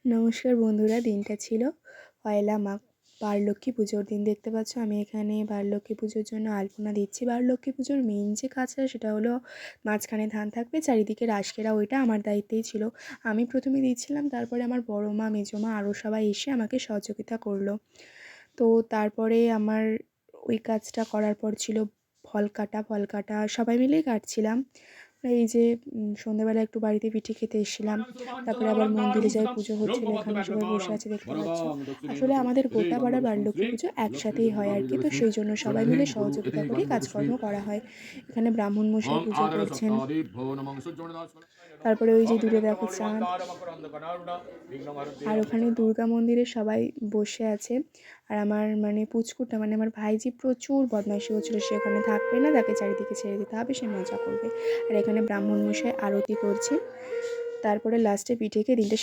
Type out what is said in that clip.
নমস্কার বন্ধুরা, দিনটা ছিল পয়লা মাঘ, বারলক্ষ্মী পুজোর দিন। দেখতে পাচ্ছ আমি এখানে বারলক্ষ্মী পুজোর জন্য আলপনা দিচ্ছি। বারলক্ষ্মী পুজোর মেইন যে কাজটা সেটা হলো মাঝখানে ধান থাকবে, চারিদিকে রাসকেরা, ওইটা আমার দায়িত্বেই ছিল। আমি প্রথমে দিচ্ছিলাম, তারপরে আমার বড় মা, মেজো মা আরও সবাই এসে আমাকে সহযোগিতা করলো। তো তারপরে আমার ওই কাজটা করার পর ছিল ফল কাটা সবাই মিলেই কাটছিলাম। এই যে সন্ধ্যেবেলা একটু বাড়িতে পিঠে খেতে এসেছিলাম, তারপরে আবার মন্দিরে যাই, পুজো হচ্ছিলো, এখানে সবাই বসে আছে দেখতে পাচ্ছ। আসলে আমাদের গোটা পাড়ার বারলক্ষ্মী পুজো একসাথেই হয় আর কি, তো সেই জন্য সবাই মিলে সহযোগিতা করেই কাজকর্ম করা হয়। এখানে ব্রাহ্মণ মশাই পুজো করছেন, তারপরে ওই যে দূরে দেখো চাঁদ। আর ওখানে দুর্গা মন্দিরে সবাই বসে আছে। আর আমার পুচকুটা আমার ভাইজি প্রচুর বদমাইশি হচ্ছিলো, সে ওখানে থাকবে না, তাকে চারিদিকে ছেড়ে দিতে হবে, সে মজা করবে। আর এখানে ব্রাহ্মণ মশাই আরতি করছে, তারপরে লাস্টে পিঠে খেয়ে দিনটা শেষ।